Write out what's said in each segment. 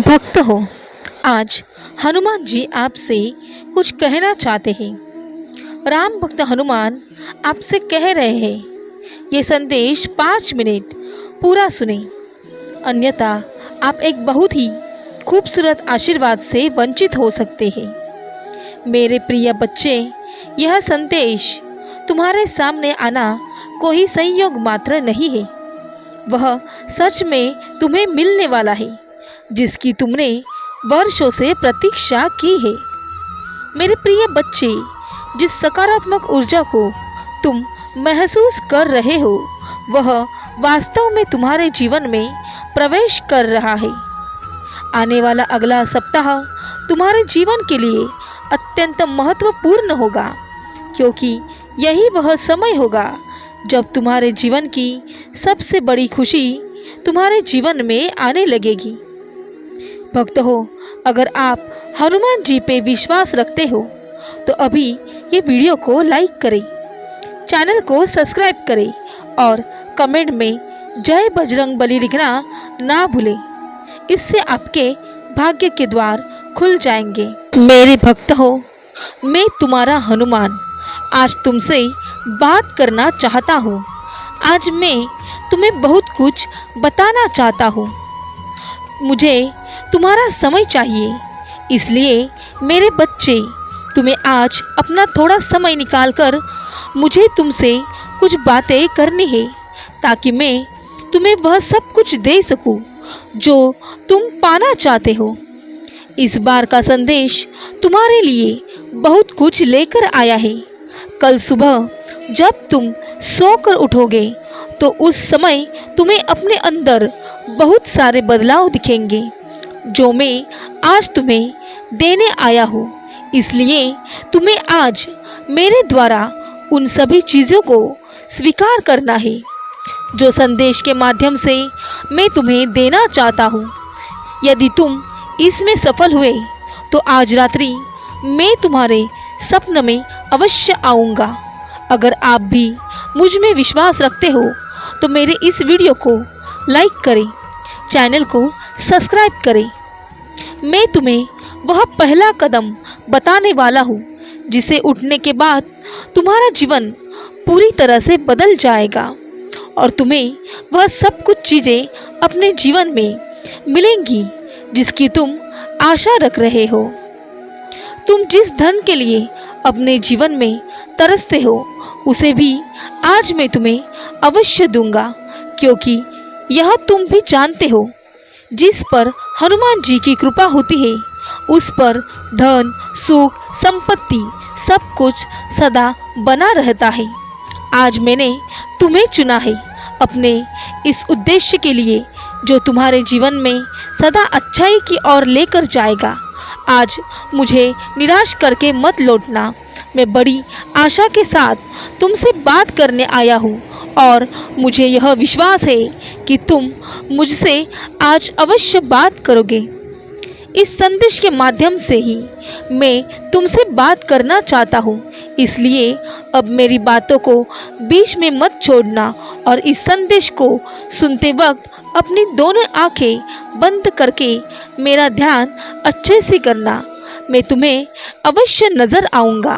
भक्त हो, आज हनुमान जी आपसे कुछ कहना चाहते हैं। राम भक्त हनुमान आपसे कह रहे हैं, ये संदेश 5 मिनट पूरा सुने, अन्यथा आप एक बहुत ही खूबसूरत आशीर्वाद से वंचित हो सकते हैं। मेरे प्रिय बच्चे, यह संदेश तुम्हारे सामने आना कोई संयोग मात्र नहीं है, वह सच में तुम्हें मिलने वाला है जिसकी तुमने वर्षों से प्रतीक्षा की है। मेरे प्रिय बच्चे, जिस सकारात्मक ऊर्जा को तुम महसूस कर रहे हो वह वास्तव में तुम्हारे जीवन में प्रवेश कर रहा है। आने वाला अगला सप्ताह तुम्हारे जीवन के लिए अत्यंत महत्वपूर्ण होगा, क्योंकि यही वह समय होगा जब तुम्हारे जीवन की सबसे बड़ी खुशी तुम्हारे जीवन में आने लगेगी। भक्त हो, अगर आप हनुमान जी पे विश्वास रखते हो तो अभी ये वीडियो को लाइक करें, चैनल को सब्सक्राइब करें और कमेंट में जय बजरंग बली लिखना ना भूलें। इससे आपके भाग्य के द्वार खुल जाएंगे। मेरे भक्त हो, मैं तुम्हारा हनुमान आज तुमसे बात करना चाहता हूँ। आज मैं तुम्हें बहुत कुछ बताना चाहता हूँ। मुझे तुम्हारा समय चाहिए, इसलिए मेरे बच्चे, तुम्हें आज अपना थोड़ा समय निकालकर मुझे तुमसे कुछ बातें करनी है, ताकि मैं तुम्हें वह सब कुछ दे सकूं जो तुम पाना चाहते हो। इस बार का संदेश तुम्हारे लिए बहुत कुछ लेकर आया है। कल सुबह जब तुम सोकर उठोगे तो उस समय तुम्हें अपने अंदर बहुत सारे बदलाव दिखेंगे जो मैं आज तुम्हें देने आया हूँ। इसलिए तुम्हें आज मेरे द्वारा उन सभी चीज़ों को स्वीकार करना है जो संदेश के माध्यम से मैं तुम्हें देना चाहता हूँ। यदि तुम इसमें सफल हुए तो आज रात्रि मैं तुम्हारे सपन में अवश्य आऊँगा। अगर आप भी मुझ में विश्वास रखते हो तो मेरे इस वीडियो को लाइक करें, चैनल को सब्सक्राइब करें। मैं तुम्हें वह पहला कदम बताने वाला हूँ जिसे उठने के बाद तुम्हारा जीवन पूरी तरह से बदल जाएगा और तुम्हें वह सब कुछ चीज़ें अपने जीवन में मिलेंगी जिसकी तुम आशा रख रहे हो। तुम जिस धन के लिए अपने जीवन में तरसते हो उसे भी आज मैं तुम्हें अवश्य दूंगा, क्योंकि यह तुम भी जानते हो, जिस पर हनुमान जी की कृपा होती है उस पर धन, सुख, संपत्ति सब कुछ सदा बना रहता है। आज मैंने तुम्हें चुना है अपने इस उद्देश्य के लिए जो तुम्हारे जीवन में सदा अच्छाई की ओर लेकर जाएगा। आज मुझे निराश करके मत लौटना। मैं बड़ी आशा के साथ तुमसे बात करने आया हूँ और मुझे यह विश्वास है कि तुम मुझसे आज अवश्य बात करोगे। इस संदेश के माध्यम से ही मैं तुमसे बात करना चाहता हूँ, इसलिए अब मेरी बातों को बीच में मत छोड़ना और इस संदेश को सुनते वक्त अपनी दोनों आंखें बंद करके मेरा ध्यान अच्छे से करना। मैं तुम्हें अवश्य नजर आऊँगा।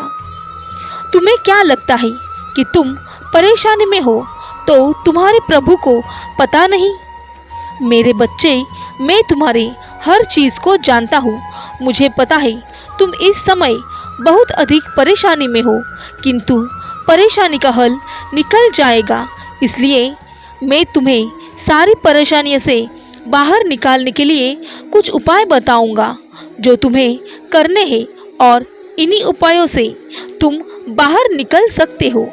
तुम्हें क्या लगता है कि तुम परेशानी में हो तो तुम्हारे प्रभु को पता नहीं? मेरे बच्चे, मैं तुम्हारी हर चीज़ को जानता हूँ। मुझे पता है तुम इस समय बहुत अधिक परेशानी में हो, किंतु परेशानी का हल निकल जाएगा। इसलिए मैं तुम्हें सारी परेशानियों से बाहर निकालने के लिए कुछ उपाय बताऊंगा जो तुम्हें करने हैं और इन्हीं उपायों से तुम बाहर निकल सकते हो।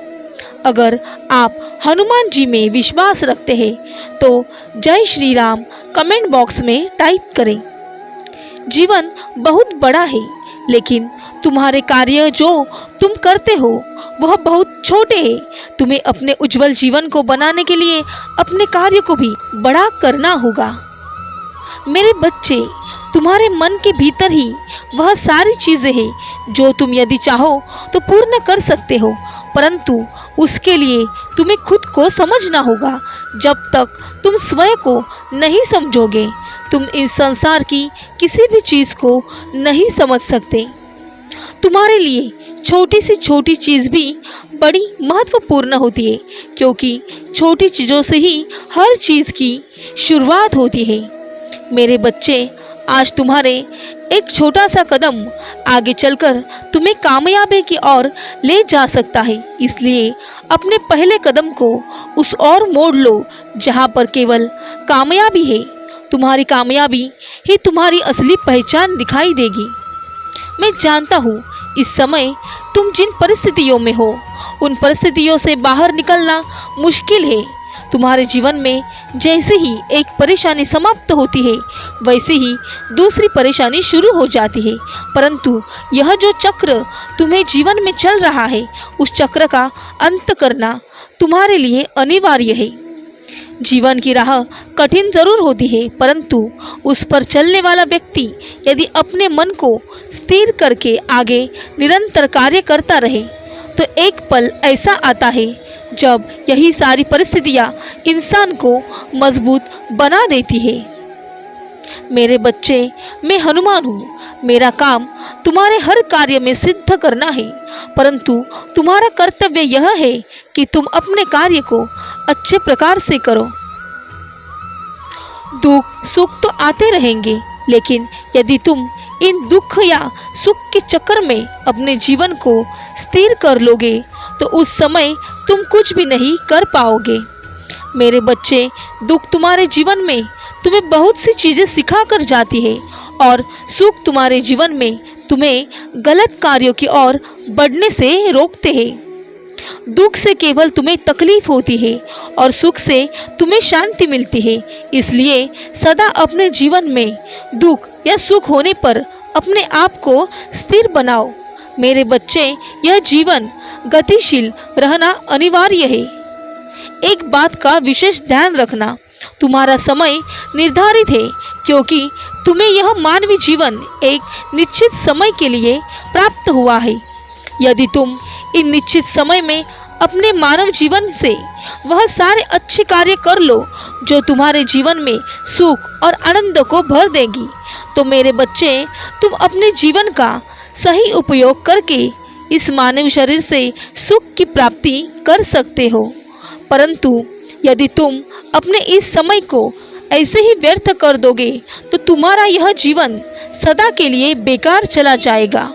अगर आप हनुमान जी में विश्वास रखते हैं तो जय श्री राम कमेंट बॉक्स में टाइप करें। जीवन बहुत बड़ा है, लेकिन तुम्हारे कार्य जो तुम करते हो वह बहुत छोटे हैं। तुम्हें अपने उज्जवल जीवन को बनाने के लिए अपने कार्य को भी बड़ा करना होगा। मेरे बच्चे, तुम्हारे मन के भीतर ही वह सारी चीज़ें हैं जो तुम यदि चाहो तो पूर्ण कर सकते हो, परंतु उसके लिए तुम्हें खुद को समझना होगा। जब तक तुम स्वयं को नहीं समझोगे, तुम इस संसार की किसी भी चीज़ को नहीं समझ सकते। तुम्हारे लिए छोटी से छोटी चीज़ भी बड़ी महत्वपूर्ण होती है, क्योंकि छोटी चीज़ों से ही हर चीज़ की शुरुआत होती है। मेरे बच्चे, आज तुम्हारे एक छोटा सा कदम आगे चलकर तुम्हें कामयाबी की ओर ले जा सकता है। इसलिए अपने पहले कदम को उस ओर मोड़ लो जहां पर केवल कामयाबी है। तुम्हारी कामयाबी ही तुम्हारी असली पहचान दिखाई देगी। मैं जानता हूँ इस समय तुम जिन परिस्थितियों में हो, उन परिस्थितियों से बाहर निकलना मुश्किल है। तुम्हारे जीवन में जैसे ही एक परेशानी समाप्त होती है, वैसे ही दूसरी परेशानी शुरू हो जाती है। परंतु यह जो चक्र तुम्हें जीवन में चल रहा है, उस चक्र का अंत करना तुम्हारे लिए अनिवार्य है। जीवन की राह कठिन जरूर होती है, परंतु उस पर चलने वाला व्यक्ति यदि अपने मन को स्थिर करके आगे निरंतर कार्य करता रहे, तो एक पल ऐसा आता है जब यही सारी परिस्थितियां इंसान को मजबूत बना देती है। मेरे बच्चे, मैं हनुमान हूँ। मेरा काम तुम्हारे हर कार्य में सिद्ध करना है, परंतु तुम्हारा कर्तव्य यह है कि तुम अपने कार्य को अच्छे प्रकार से करो। दुख सुख तो आते रहेंगे, लेकिन यदि तुम इन दुख या सुख के चक्कर में अपने जीवन को स्थिर कर लोगे, तो उस समय तुम कुछ भी नहीं कर पाओगे। मेरे बच्चे, दुख तुम्हारे जीवन में तुम्हें बहुत सी चीज़ें सिखा कर जाती है, और सुख तुम्हारे जीवन में तुम्हें गलत कार्यों की ओर बढ़ने से रोकते हैं। दुख से केवल तुम्हें तकलीफ होती है और सुख से तुम्हें शांति मिलती है। इसलिए सदा अपने जीवन में दुख या सुख होने पर अपने आप को स्थिर बनाओ। मेरे बच्चे, यह जीवन गतिशील रहना अनिवार्य है। एक बात का विशेष ध्यान रखना, तुम्हारा समय निर्धारित है, क्योंकि तुम्हें यह मानवीय जीवन एक निश्चित समय के लिए प्राप्त हुआ है। यदि तुम इन निश्चित समय में अपने मानव जीवन से वह सारे अच्छे कार्य कर लो जो तुम्हारे जीवन में सुख और आनंद को भर देगी, तो मेरे बच्चे, तुम अपने जीवन का सही उपयोग करके इस मानव शरीर से सुख की प्राप्ति कर सकते हो। परंतु यदि तुम अपने इस समय को ऐसे ही व्यर्थ कर दोगे, तो तुम्हारा यह जीवन सदा के लिए बेकार चला जाएगा।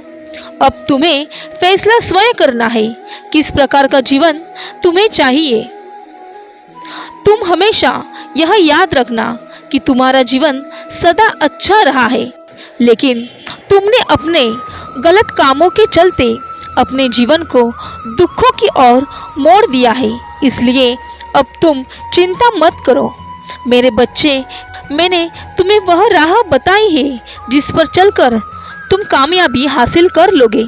अब तुम्हें फैसला स्वयं करना है, किस प्रकार का जीवन तुम्हें चाहिए। तुम हमेशा यह याद रखना कि तुम्हारा जीवन सदा अच्छा रहा है, लेकिन तुमने अपने गलत कामों के चलते अपने जीवन को दुखों की ओर मोड़ दिया है। इसलिए अब तुम चिंता मत करो। मेरे बच्चे, मैंने तुम्हें वह राह बताई है जिस पर चलकर तुम कामयाबी हासिल कर लोगे।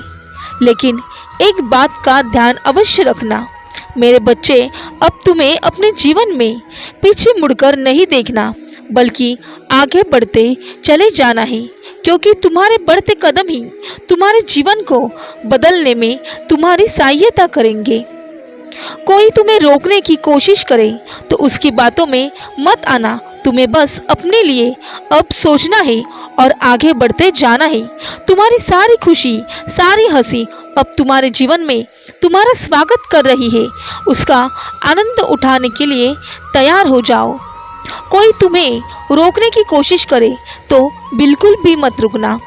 लेकिन एक बात का ध्यान अवश्य रखना मेरे बच्चे, अब तुम्हें अपने जीवन में पीछे मुड़कर नहीं देखना, बल्कि आगे बढ़ते चले जाना है, क्योंकि तुम्हारे बढ़ते कदम ही तुम्हारे जीवन को बदलने में तुम्हारी सहायता करेंगे। कोई तुम्हें रोकने की कोशिश करे तो उसकी बातों में मत आना। तुम्हें बस अपने लिए अब सोचना है और आगे बढ़ते जाना है। तुम्हारी सारी खुशी, सारी हंसी अब तुम्हारे जीवन में तुम्हारा स्वागत कर रही है। उसका आनंद उठाने के लिए तैयार हो जाओ। कोई तुम्हें रोकने की कोशिश करे तो बिल्कुल भी मत रुकना।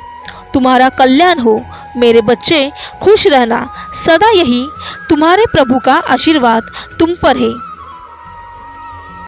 तुम्हारा कल्याण हो मेरे बच्चे, खुश रहना। सदा यही तुम्हारे प्रभु का आशीर्वाद तुम पर है।